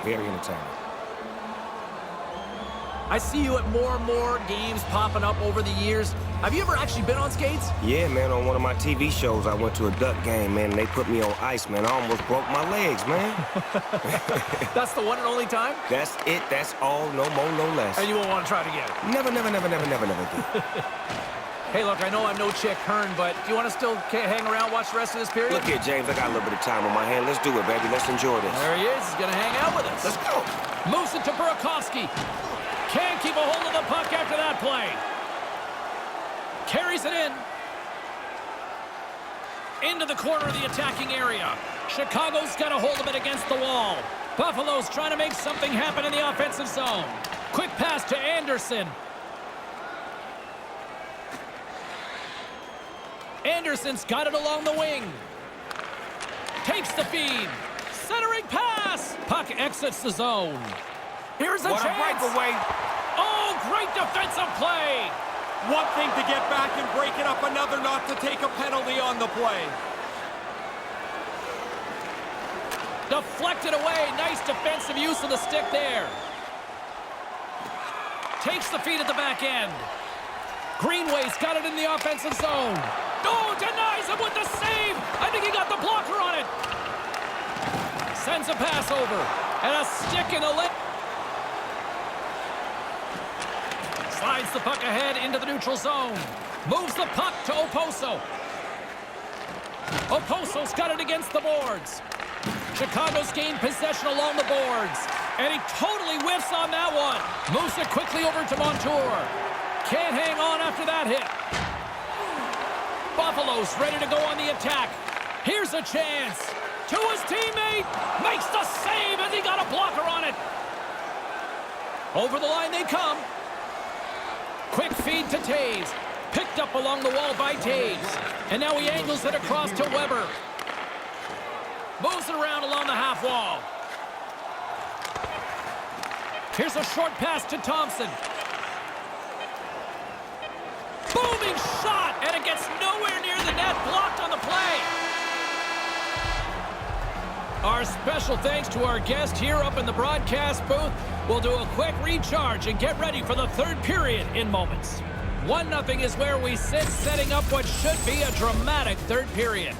really? Very entertaining. I see you at more and more games popping up over the years. Have you ever actually been on skates? Yeah, man, on one of my TV shows, I went to a Duck game, man, and they put me on ice, man. I almost broke my legs, man. That's the one and only time? That's it. That's all. No more, no less. And you won't want to try it again? Never, never, never, never, never, never again. Hey, look, I know I'm no Chick Hearn, but do you want to still hang around, watch the rest of this period? Look here, James, I got a little bit of time on my hand. Let's do it, baby. Let's enjoy this. There he is. He's going to hang out with us. Let's go. Moves it to Burakovsky. Can't keep a hold of the puck after that play. Carries it in. Into the corner of the attacking area. Chicago's got a hold of it against the wall. Buffalo's trying to make something happen in the offensive zone. Quick pass to Anderson. Anderson's got it along the wing. Takes the feed. Centering pass. Puck exits the zone. Here's a chance. What a breakaway. Oh, great defensive play. One thing to get back and break it up, another not to take a penalty on the play. Deflected away. Nice defensive use of the stick there. Takes the feed at the back end. Greenway's got it in the offensive zone. Oh, denies him with the save. I think he got the blocker on it. Sends a pass over. And a stick in the lip. Slides the puck ahead into the neutral zone. Moves the puck to Oposo. Oposo's got it against the boards. Chicago's gained possession along the boards. And he totally whiffs on that one. Moves it quickly over to Montour. Can't hang on after that hit. Buffalo's ready to go on the attack. Here's a chance. To his teammate. Makes the save as he got a blocker on it. Over the line they come. Quick feed to Taves. Picked up along the wall by Taves. And now he angles it across to Weber. Moves it around along the half wall. Here's a short pass to Thompson. Booming shot, and it gets nowhere near the net. Blocked on the play. Our special thanks to our guest here up in the broadcast booth. We'll do a quick recharge and get ready for the third period in moments. 1-0 is where we sit, setting up what should be a dramatic third period.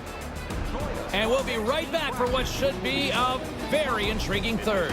And we'll be right back for what should be a very intriguing third.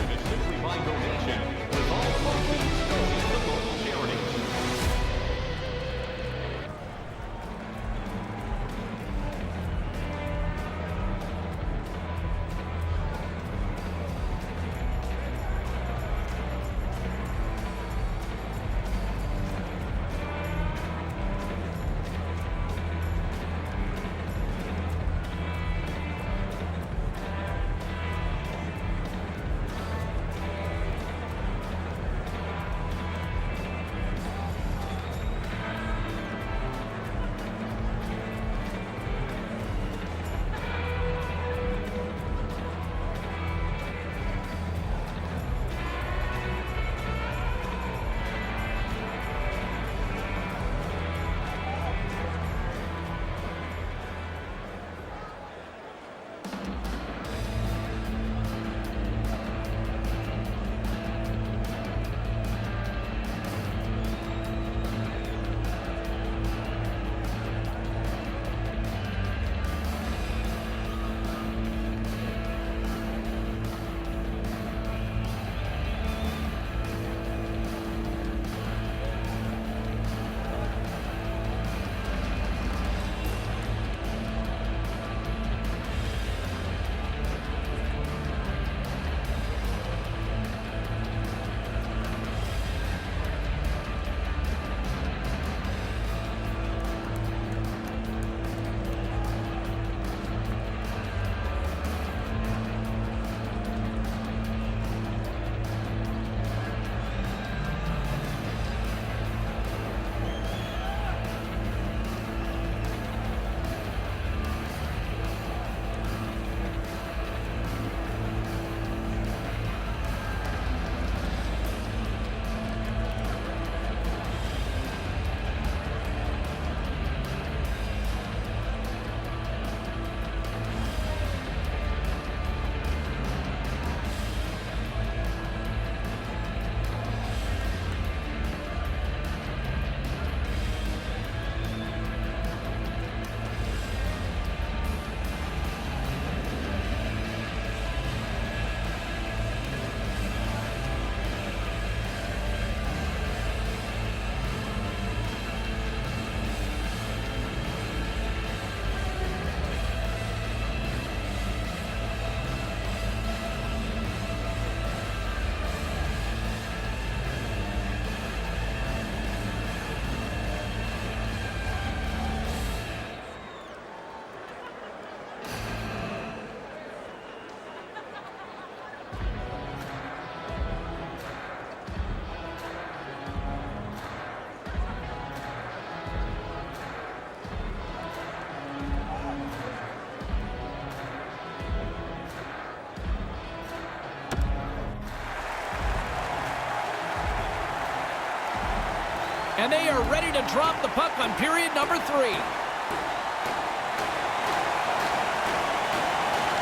And they are ready to drop the puck on period number 3.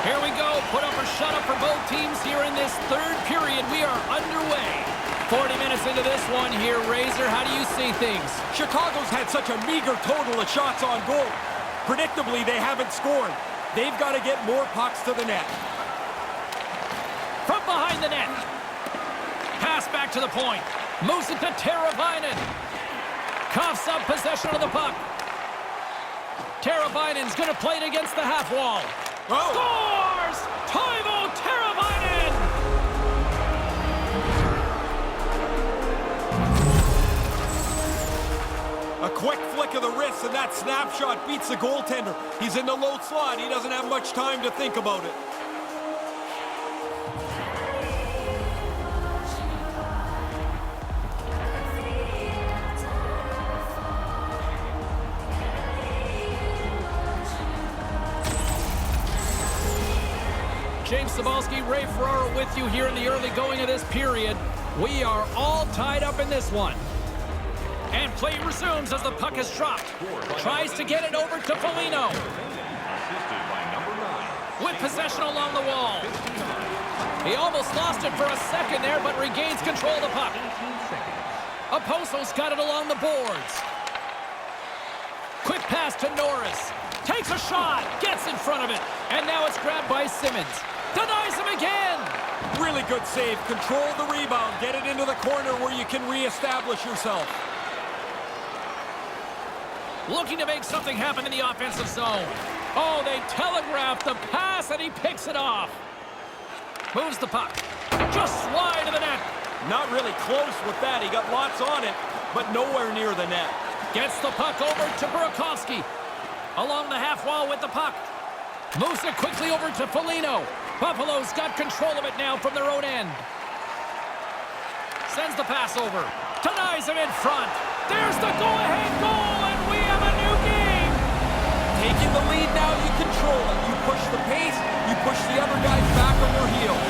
Here we go. Put up or shut up for both teams here in this third period. We are underway. 40 minutes into this one here, Razor. How do you see things? Chicago's had such a meager total of shots on goal. Predictably, they haven't scored. They've got to get more pucks to the net. From behind the net. Pass back to the point. Moves it to Teravainen. Coughs up possession of the puck. Teravainen's going to play it against the half wall. Oh. Scores! Toivo Teravainen! A quick flick of the wrist, and that snapshot beats the goaltender. He's in the low slot. He doesn't have much time to think about it. James Cybulski, Ray Ferraro with you here in the early going of this period. We are all tied up in this one. And play resumes as the puck is dropped. Tries to get it over to Foligno. With possession along the wall. He almost lost it for a second there, but regains control of the puck. Oposo's got it along the boards. Quick pass to Norris. Takes a shot, gets in front of it, and now it's grabbed by Simmons. Denies him again! Really good save. Control the rebound. Get it into the corner where you can reestablish yourself. Looking to make something happen in the offensive zone. Oh, they telegraphed the pass, and he picks it off. Moves the puck. Just wide of the net. Not really close with that. He got lots on it, but nowhere near the net. Gets the puck over to Burakovsky. Along the half wall with the puck. Moves it quickly over to Foligno. Buffalo's got control of it now from their own end. Sends the pass over. Denies him in front. There's the go-ahead goal, and we have a new game. Taking the lead now, you control it. You push the pace, you push the other guys back on their heels.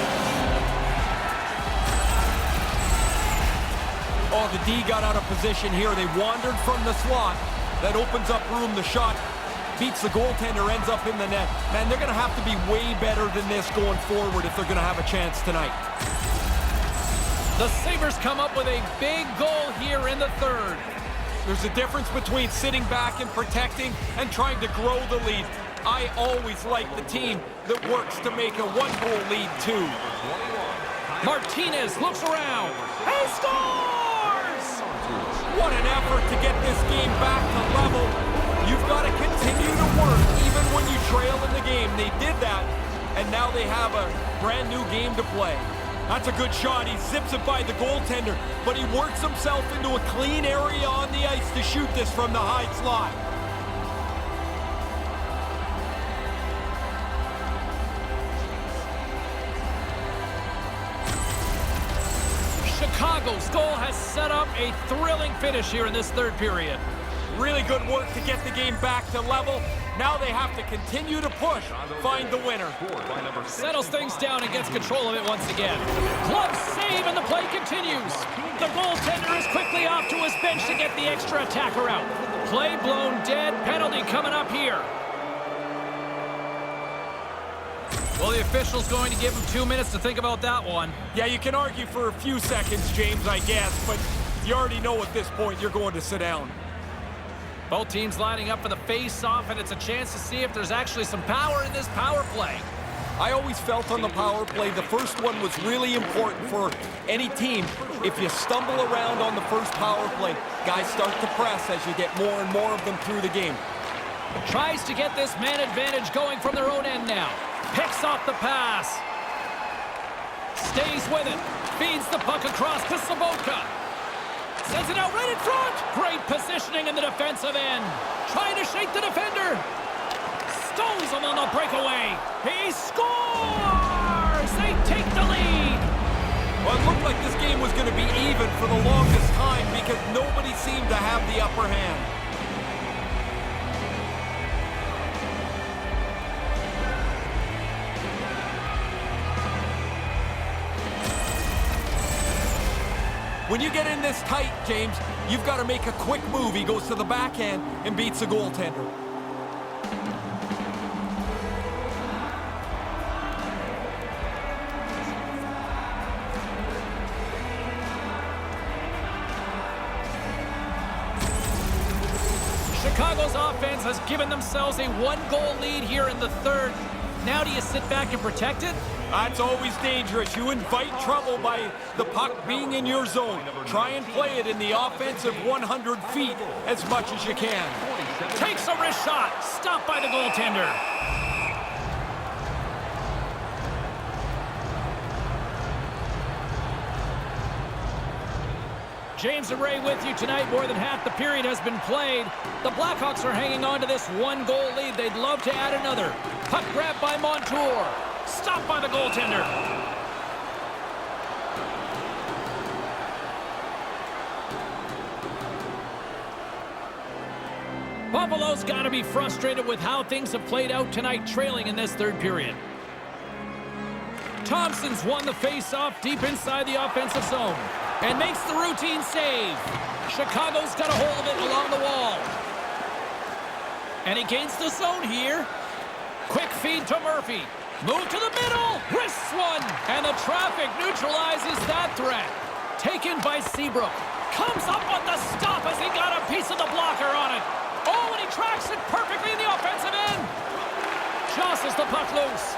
Oh, the D got out of position here. They wandered from the slot. That opens up room. The shot beats the goaltender, ends up in the net. Man, they're going to have to be way better than this going forward if they're going to have a chance tonight. The Sabres come up with a big goal here in the third. There's a difference between sitting back and protecting and trying to grow the lead. I always like the team that works to make a one-goal lead, too. Martinez looks around. He scores! What an effort to get this game back to level. You've got to continue to work even when you trail in the game. They did that, and now they have a brand new game to play. That's a good shot. He zips it by the goaltender, but he works himself into a clean area on the ice to shoot this from the high slot. Chicago's goal has set up a thrilling finish here in this third period. Really good work to get the game back to level. Now they have to continue to push, find the winner. Settles things down and gets control of it once again. Glove save, and the play continues. The goaltender is quickly off to his bench to get the extra attacker out. Play blown dead, penalty coming up here. Well, the official's going to give him 2 minutes to think about that one. Yeah, you can argue for a few seconds, James, I guess, but you already know at this point you're going to sit down. Both teams lining up for the face-off, and it's a chance to see if there's actually some power in this power play. I always felt on the power play the first one was really important for any team. If you stumble around on the first power play, guys start to press as you get more and more of them through the game. Tries to get this man advantage going from their own end now. Picks off the pass. Stays with it. Feeds the puck across to Sobotka. Sends it out right in front. Great positioning in the defensive end. Trying to shake the defender. Stones him on the breakaway. He scores! They take the lead. Well, it looked like this game was going to be even for the longest time because nobody seemed to have the upper hand. When you get in this tight, James, you've got to make a quick move. He goes to the backhand and beats the goaltender. Chicago's offense has given themselves a one-goal lead here in the third. Now do you sit back and protect it? That's always dangerous. You invite trouble by the puck being in your zone. Try and play it in the offensive 100 feet as much as you can. Takes a wrist shot. Stopped by the goaltender. James and Ray with you tonight. More than half the period has been played. The Blackhawks are hanging on to this one-goal lead. They'd love to add another. Puck grab by Montour. Stopped by the goaltender. Buffalo's got to be frustrated with how things have played out tonight, trailing in this third period. Thompson's won the face-off deep inside the offensive zone and makes the routine save. Chicago's got a hold of it along the wall. And he gains the zone here. Quick feed to Murphy. Move to the middle. Wrists one. And the traffic neutralizes that threat. Taken by Seabrook. Comes up on the stop as he got a piece of the blocker on it. Oh, and he tracks it perfectly in the offensive end. Jostles the puck loose.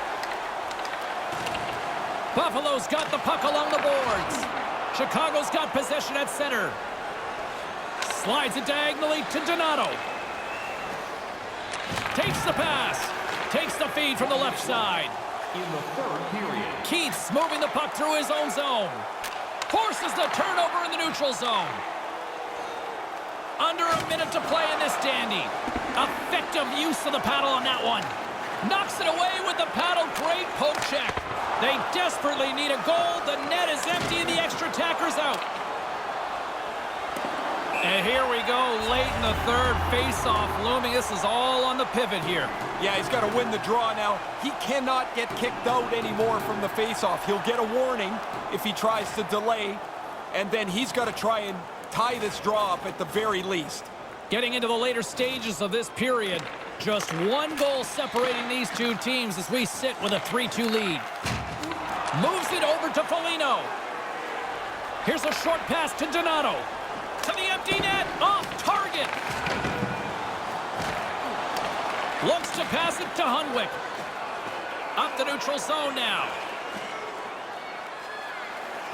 Buffalo's got the puck along the boards. Chicago's got possession at center. Slides it diagonally to Donato. Takes the pass. Takes the feed from the left side. In the third period. Keith's moving the puck through his own zone. Forces the turnover in the neutral zone. Under a minute to play in this dandy. Effective use of the paddle on that one. Knocks it away with the paddle. Great poke check. They desperately need a goal. The net is empty and the extra attacker's out. And here we go, late in the third, face-off looming. This is all on the pivot here. Yeah, he's got to win the draw now. He cannot get kicked out anymore from the face-off. He'll get a warning if he tries to delay, and then he's got to try and tie this draw up at the very least. Getting into the later stages of this period, just one goal separating these two teams as we sit with a 3-2 lead. Moves it over to Foligno. Here's a short pass to Donato. To the empty net, off target. Looks to pass it to Hunwick. Up the neutral zone now.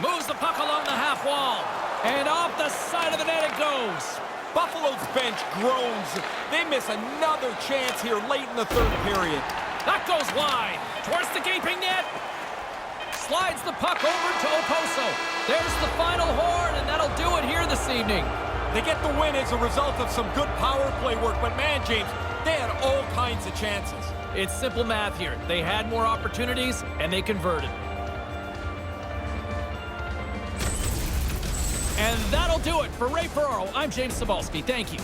Moves the puck along the half wall. And off the side of the net it goes. Buffalo's bench groans. They miss another chance here late in the third period. That goes wide. Towards the gaping net. Slides the puck over to Oposo. There's the final horn, and that'll do it here this evening. They get the win as a result of some good power play work, but man, James, they had all kinds of chances. It's simple math here. They had more opportunities, and they converted. And that'll do it for Ray Ferraro. I'm James Cebulski. Thank you.